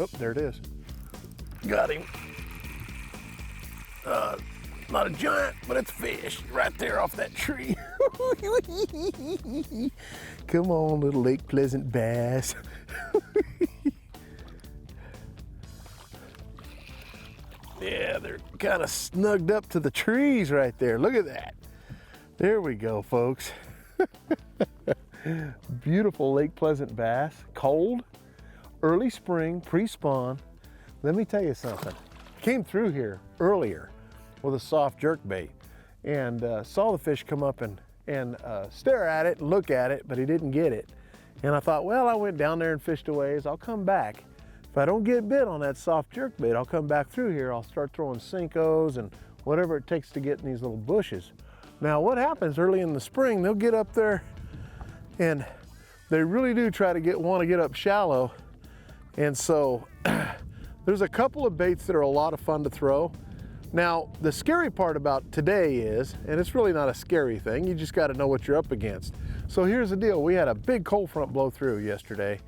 Oh, there it is. Got him. Not a giant, but it's a fish right there off that tree. Come on, little Lake Pleasant bass. Yeah, they're kind of snugged up to the trees right there. Look at that. There we go, folks. Beautiful Lake Pleasant bass. Cold, early spring, pre-spawn. Let me tell you something. Came through here earlier with a soft jerk bait and saw the fish come up and stare at it and look at it, but he didn't get it. And I thought, well, I went down there and fished a ways. I'll come back. If I don't get bit on that soft jerk bait, I'll come back through here. I'll start throwing Cincos and whatever it takes to get in these little bushes. Now, what happens early in the spring, they'll get up there and they really do try to want to get up shallow. And so there's a couple of baits that are a lot of fun to throw. Now, the scary part about today is, and it's really not a scary thing, you just got to know what you're up against. So here's the deal. We had a big cold front blow through yesterday,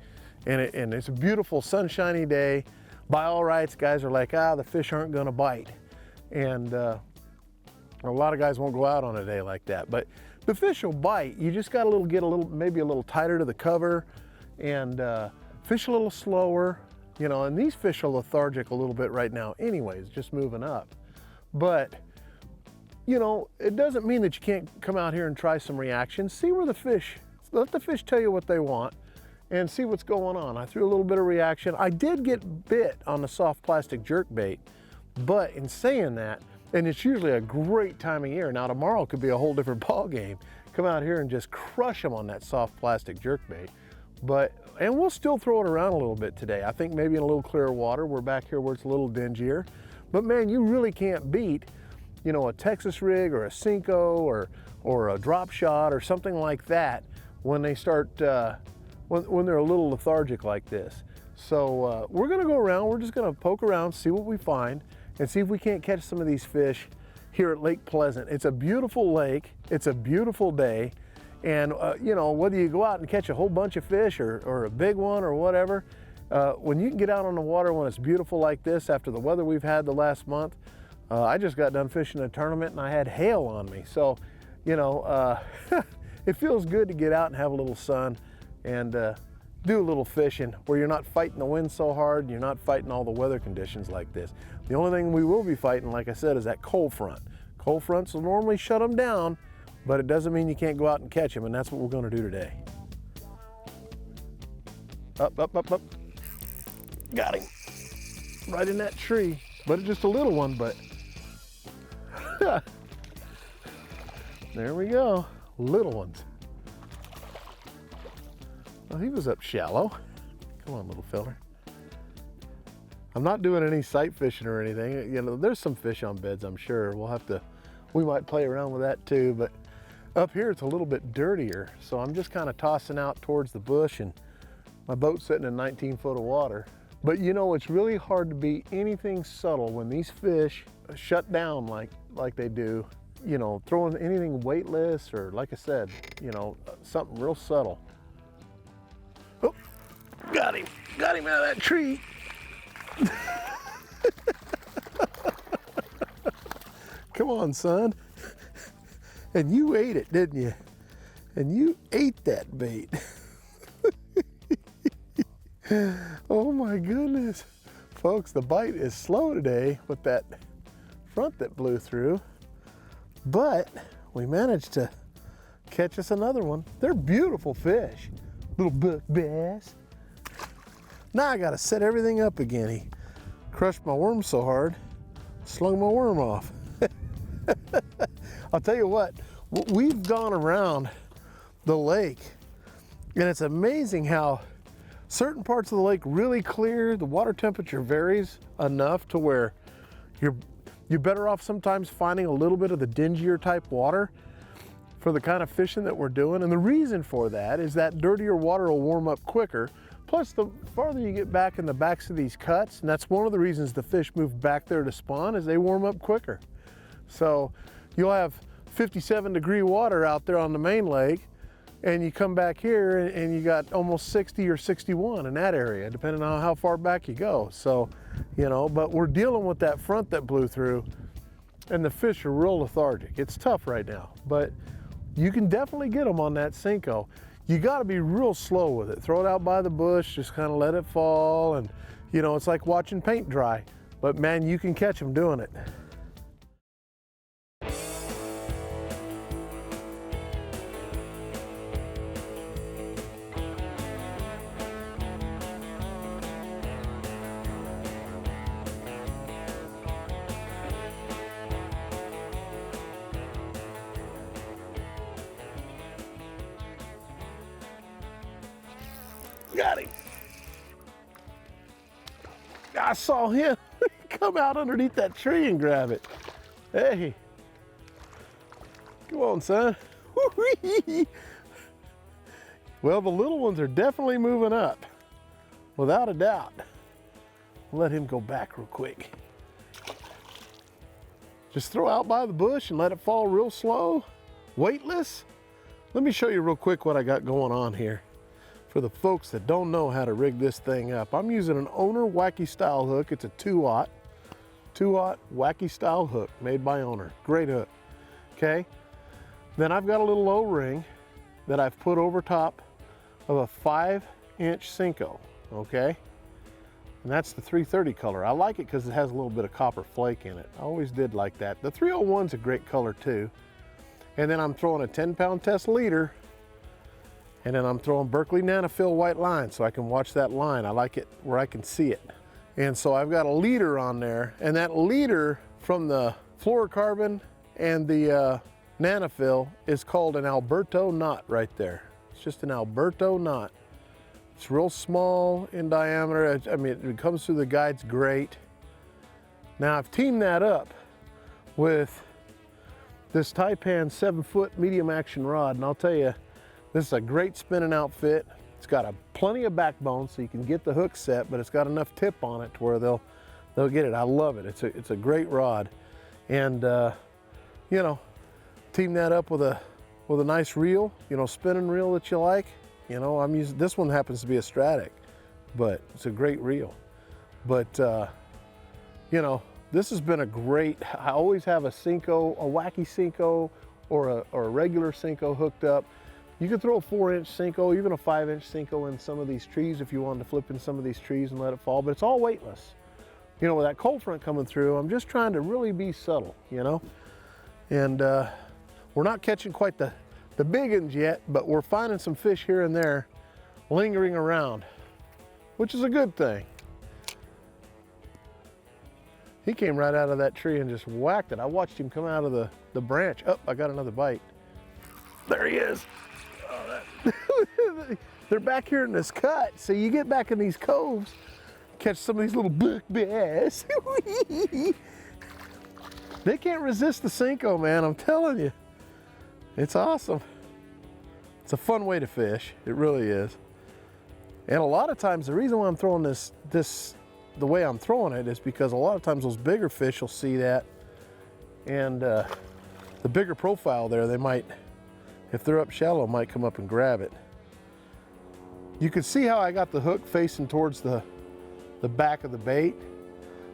and it's a beautiful sunshiny day. By all rights, guys are like, the fish aren't going to bite. And a lot of guys won't go out on a day like that. But the fish will bite. You just got to get maybe a little tighter to the cover and fish a little slower. You know, and these fish are lethargic a little bit right now anyways, just moving up. But, you know, it doesn't mean that you can't come out here and try some reaction. See where the fish, let the fish tell you what they want and see what's going on. I threw a little bit of reaction. I did get bit on the soft plastic jerk bait, but in saying that, and it's usually a great time of year. Now tomorrow could be a whole different ball game. Come out here and just crush them on that soft plastic jerk bait. And we'll still throw it around a little bit today. I think maybe in a little clearer water. We're back here where it's a little dingier. But man, you really can't beat, you know, a Texas rig or a Cinco or a drop shot or something like that when they start, when they're a little lethargic like this. So we're gonna go around, we're just gonna poke around, see what we find, and see if we can't catch some of these fish here at Lake Pleasant. It's a beautiful lake, it's a beautiful day. And you know, whether you go out and catch a whole bunch of fish or a big one or whatever, when you can get out on the water when it's beautiful like this after the weather we've had the last month, I just got done fishing a tournament and I had hail on me. So, you know, it feels good to get out and have a little sun and do a little fishing where you're not fighting the wind so hard and you're not fighting all the weather conditions like this. The only thing we will be fighting, like I said, is that cold front. Cold fronts will normally shut them down, but it doesn't mean you can't go out and catch them, and that's what we're going to do today. Up, up, up, up. Got him. Right in that tree, but it's just a little one, but there we go, little ones. Well, he was up shallow. Come on, little feller. I'm not doing any sight fishing or anything. You know, there's some fish on beds, I'm sure. We might play around with that too, but up here it's a little bit dirtier, so I'm just kind of tossing out towards the bush, and my boat's sitting in 19 foot of water. But you know, it's really hard to be anything subtle when these fish shut down like they do. You know, throwing anything weightless or, like I said, you know, something real subtle. Oh, got him out of that tree. Come on, son. And you ate it, didn't you? And you ate that bait. Oh my goodness. Folks, the bite is slow today with that front that blew through, but we managed to catch us another one. They're beautiful fish, little buck bass. Now I gotta set everything up again. He crushed my worm so hard, slung my worm off. I'll tell you what, we've gone around the lake, and it's amazing how certain parts of the lake really clear. The water temperature varies enough to where you're better off sometimes finding a little bit of the dingier type water for the kind of fishing that we're doing. And the reason for that is that dirtier water will warm up quicker. Plus, the farther you get back in the backs of these cuts, and that's one of the reasons the fish move back there to spawn, is they warm up quicker. So you'll have 57-degree water out there on the main lake, and you come back here and you got almost 60 or 61 in that area, depending on how far back you go. So, you know, but we're dealing with that front that blew through, and the fish are real lethargic. It's tough right now, but you can definitely get them on that Cinco. You got to be real slow with it. Throw it out by the bush, just kind of let it fall, and you know, it's like watching paint dry. But man, you can catch them doing it. Got him. I saw him come out underneath that tree and grab it. Hey, come on, son. Well, the little ones are definitely moving up, without a doubt. Let him go back real quick. Just throw out by the bush and let it fall real slow, weightless. Let me show you real quick what I got going on here. For the folks that don't know how to rig this thing up, I'm using an Owner Wacky style hook. It's a 2-aught Wacky style hook made by Owner. Great hook, okay? Then I've got a little O-ring that I've put over top of a 5-inch Cinco, okay? And that's the 330 color. I like it because it has a little bit of copper flake in it. I always did like that. The 301's a great color too. And then I'm throwing a 10-pound test leader, and then I'm throwing Berkeley Nanofill white line so I can watch that line. I like it where I can see it. And so I've got a leader on there, and that leader from the fluorocarbon and the Nanofill is called an Alberto knot right there. It's just an Alberto knot. It's real small in diameter. I mean, it comes through the guides great. Now I've teamed that up with this Taipan 7-foot medium action rod, and I'll tell you, this is a great spinning outfit. It's got plenty of backbone so you can get the hook set, but it's got enough tip on it to where they'll get it. I love it. It's a great rod, and you know, team that up with a nice reel, you know, spinning reel that you like. You know, I'm using this one, happens to be a Stratic, but it's a great reel. But you know, this has been a great. I always have a Cinco, a Wacky Cinco, or a regular Cinco hooked up. You could throw a 4-inch Cinco, even a 5-inch Cinco in some of these trees if you wanted to flip in some of these trees and let it fall, but it's all weightless. You know, with that cold front coming through, I'm just trying to really be subtle, you know? And we're not catching quite the big ones yet, but we're finding some fish here and there lingering around, which is a good thing. He came right out of that tree and just whacked it. I watched him come out of the branch. Oh, I got another bite. There he is. They're back here in this cut, so you get back in these coves, catch some of these little buck bass. They can't resist the Cinco, man, I'm telling you. It's awesome. It's a fun way to fish, it really is. And a lot of times, the reason why I'm throwing this the way I'm throwing it is because a lot of times those bigger fish will see that, and the bigger profile there, they might, if they're up shallow, might come up and grab it. You can see how I got the hook facing towards the back of the bait.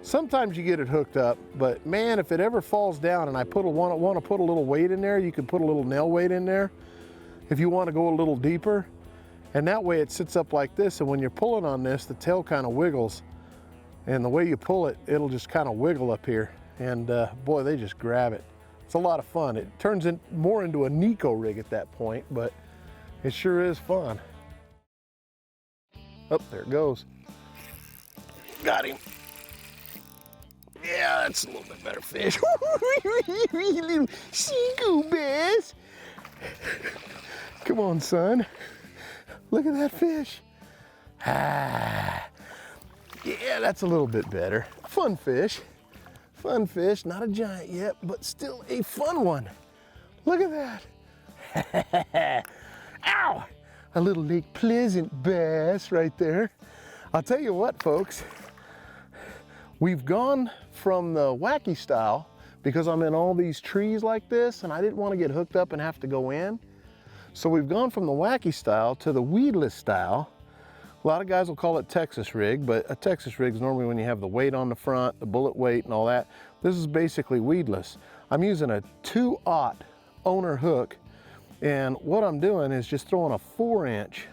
Sometimes you get it hooked up, but man, if it ever falls down and I want to put a little weight in there, you can put a little nail weight in there if you want to go a little deeper. And that way it sits up like this, and when you're pulling on this, the tail kind of wiggles. And the way you pull it, it'll just kind of wiggle up here. And boy, they just grab it. It's a lot of fun. It turns more into a Nico rig at that point, but it sure is fun. Oh, there it goes. Got him. Yeah, that's a little bit better fish. Little Cinco bass. Come on, son. Look at that fish. Ah. Yeah, that's a little bit better. Fun fish. Fun fish, not a giant yet, but still a fun one. Look at that. Ow! A little Lake Pleasant bass right there. I'll tell you what, folks. We've gone from the Wacky style because I'm in all these trees like this and I didn't want to get hooked up and have to go in. So we've gone from the Wacky style to the Weedless style. A lot of guys will call it Texas rig, but a Texas rig is normally when you have the weight on the front, the bullet weight and all that. This is basically Weedless. I'm using a 2/0 owner hook, and what I'm doing is just throwing a 4-inch,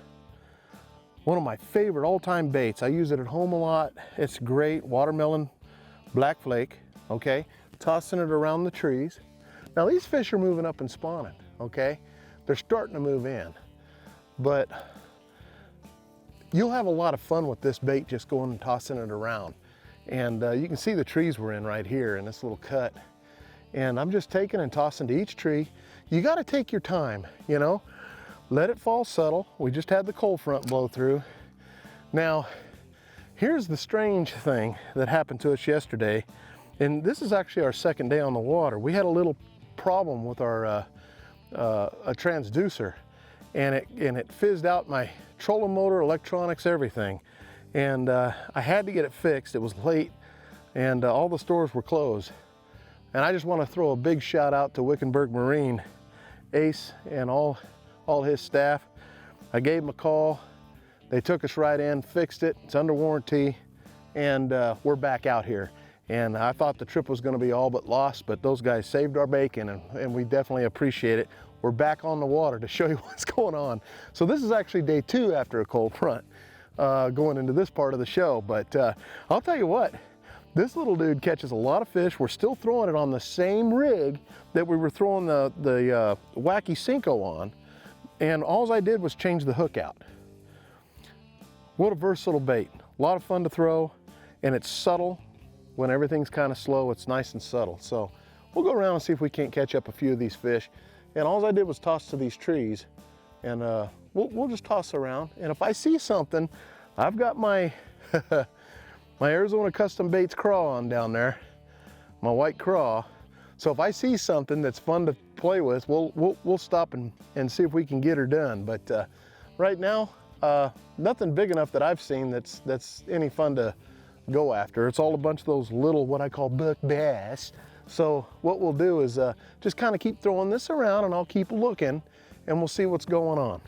one of my favorite all-time baits. I use it at home a lot. It's great, watermelon black flake, okay? Tossing it around the trees. Now these fish are moving up and spawning, okay? They're starting to move in, but you'll have a lot of fun with this bait just going and tossing it around. And you can see the trees we're in right here in this little cut. And I'm just taking and tossing to each tree. You gotta take your time, you know? Let it fall subtle. We just had the cold front blow through. Now, here's the strange thing that happened to us yesterday. And this is actually our second day on the water. We had a little problem with our a transducer, and it fizzed out my trolling motor, electronics, everything. And I had to get it fixed. It was late, and all the stores were closed. And I just want to throw a big shout out to Wickenburg Marine, Ace, and all his staff. I gave them a call. They took us right in, fixed it. It's under warranty, and we're back out here. And I thought the trip was going to be all but lost, but those guys saved our bacon, and we definitely appreciate it. We're back on the water to show you what's going on. So this is actually day 2 after a cold front, going into this part of the show. But I'll tell you what, this little dude catches a lot of fish. We're still throwing it on the same rig that we were throwing the Wacky Cinco on, and all I did was change the hook out. What a versatile bait. A lot of fun to throw, and it's subtle. When everything's kind of slow, it's nice and subtle. So we'll go around and see if we can't catch up a few of these fish. And all I did was toss to these trees, and we'll just toss around. And if I see something, I've got my my Arizona Custom Baits craw on down there, my white craw. So if I see something that's fun to play with, we'll stop and see if we can get her done. But right now, nothing big enough that I've seen that's any fun to go after. It's all a bunch of those little, what I call buck bass. So what we'll do is just kind of keep throwing this around, and I'll keep looking, and we'll see what's going on.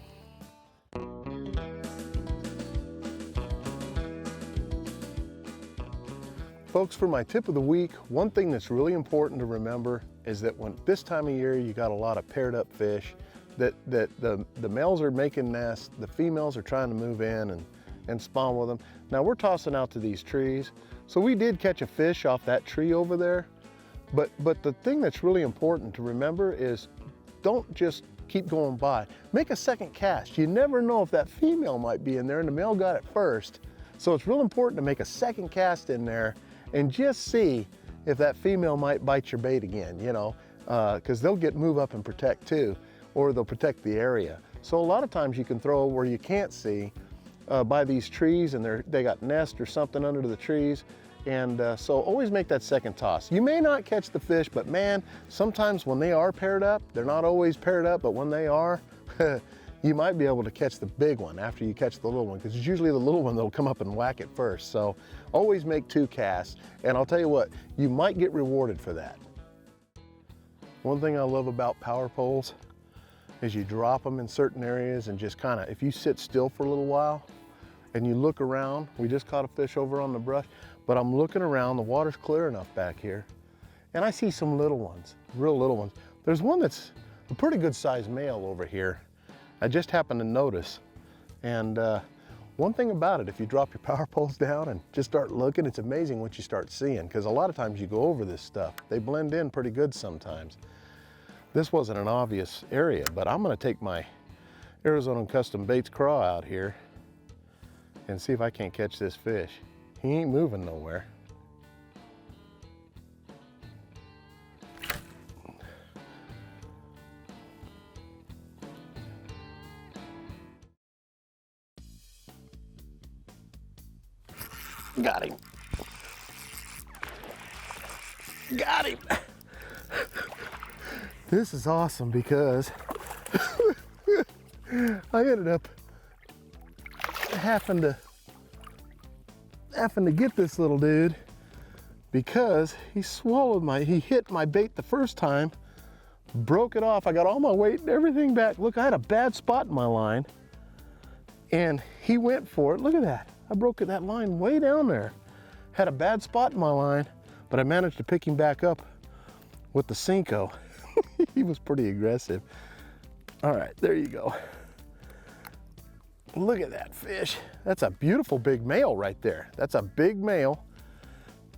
Folks, for my tip of the week, one thing that's really important to remember is that when this time of year you got a lot of paired up fish, that the males are making nests, the females are trying to move in and spawn with them. Now we're tossing out to these trees. So we did catch a fish off that tree over there, but the thing that's really important to remember is don't just keep going by. Make a second cast. You never know if that female might be in there and the male got it first. So it's real important to make a second cast in there and just see if that female might bite your bait again, you know, because they'll move up and protect too, or they'll protect the area. So a lot of times you can throw where you can't see, by these trees, and they got nest or something under the trees. And so always make that second toss. You may not catch the fish, but man, sometimes when they are paired up, they're not always paired up, but when they are, you might be able to catch the big one after you catch the little one, because it's usually the little one that'll come up and whack it first. So always make 2 casts, and I'll tell you what, you might get rewarded for that. One thing I love about power poles is you drop them in certain areas and just kind of, if you sit still for a little while and you look around, we just caught a fish over on the brush, but I'm looking around, the water's clear enough back here, and I see some little ones, real little ones. There's one that's a pretty good sized male over here. I just happened to notice. And one thing about it, if you drop your power poles down and just start looking, it's amazing what you start seeing, because a lot of times you go over this stuff. They blend in pretty good sometimes. This wasn't an obvious area, but I'm gonna take my Arizona Custom Baits craw out here and see if I can't catch this fish. He ain't moving nowhere. Got him. Got him. This is awesome because I ended up having to get this little dude because he hit my bait the first time, broke it off. I got all my weight and everything back. Look, I had a bad spot in my line, and he went for it. Look at that. I broke that line way down there. Had a bad spot in my line, but I managed to pick him back up with the Cinco. He was pretty aggressive. All right, there you go. Look at that fish. That's a beautiful big male right there. That's a big male,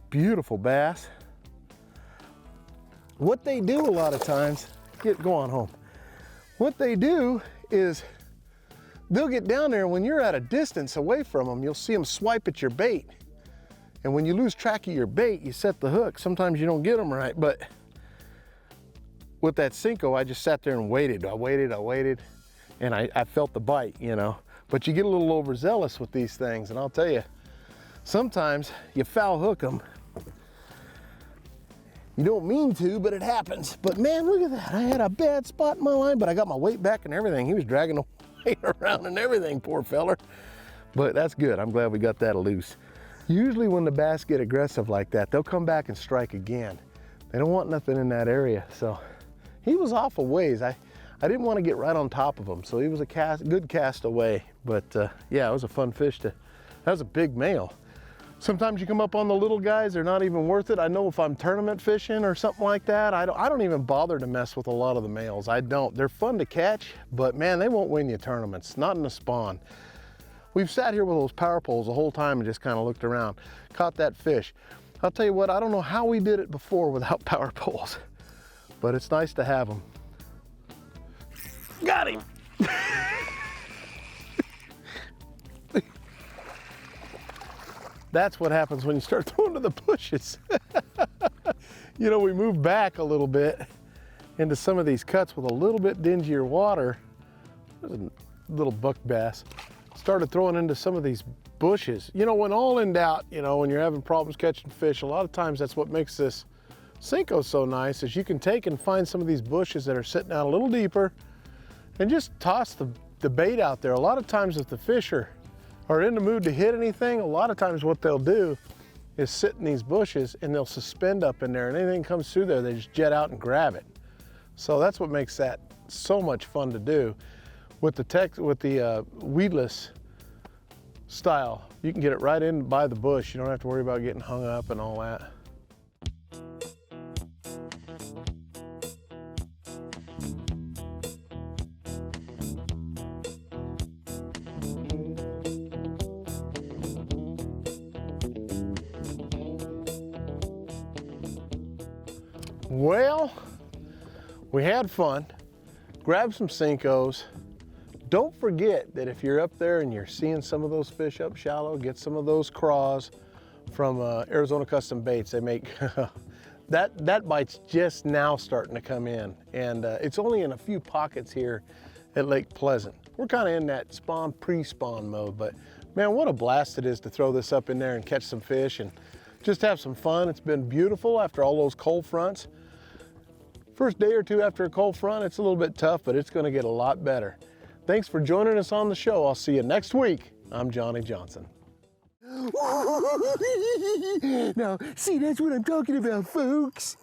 beautiful bass. What they do a lot of times, go on home. What they do is they'll get down there, and when you're at a distance away from them, you'll see them swipe at your bait. And when you lose track of your bait, you set the hook. Sometimes you don't get them right, but with that Cinco, I just sat there and waited. I waited, and I felt the bite, you know. But you get a little overzealous with these things, and I'll tell you, sometimes you foul hook them. You don't mean to, but it happens. But man, look at that. I had a bad spot in my line, but I got my weight back and everything. He was dragging the weight around and everything, poor feller. But that's good. I'm glad we got that loose. Usually when the bass get aggressive like that, they'll come back and strike again. They don't want nothing in that area. So he was off a ways. I didn't want to get right on top of him. So he was a good cast away. But yeah, it was a fun fish that was a big male. Sometimes you come up on the little guys, they're not even worth it. I know if I'm tournament fishing or something like that, I don't even bother to mess with a lot of the males. I don't. They're fun to catch, but man, they won't win you tournaments, not in the spawn. We've sat here with those power poles the whole time and just kind of looked around, caught that fish. I'll tell you what, I don't know how we did it before without power poles, but it's nice to have them. Got him. That's what happens when you start throwing to the bushes. You know, we moved back a little bit into some of these cuts with a little bit dingier water. There's a little buck bass. Started throwing into some of these bushes. You know, when all in doubt, you know, when you're having problems catching fish, a lot of times that's what makes this Cinco so nice, is you can take and find some of these bushes that are sitting out a little deeper and just toss the bait out there. A lot of times if the fish are in the mood to hit anything, a lot of times what they'll do is sit in these bushes and they'll suspend up in there, and anything comes through there, they just jet out and grab it. So that's what makes that so much fun to do. With the weedless style, you can get it right in by the bush. You don't have to worry about getting hung up and all that. Well, we had fun, grabbed some Cincos. Don't forget that if you're up there and you're seeing some of those fish up shallow, get some of those craws from Arizona Custom Baits. They make, that bite's just now starting to come in. And it's only in a few pockets here at Lake Pleasant. We're kind of in that pre-spawn mode, but man, what a blast it is to throw this up in there and catch some fish and just have some fun. It's been beautiful after all those cold fronts. First day or two after a cold front, it's a little bit tough, but it's gonna get a lot better. Thanks for joining us on the show. I'll see you next week. I'm Johnny Johnson. Now, see, that's what I'm talking about, folks.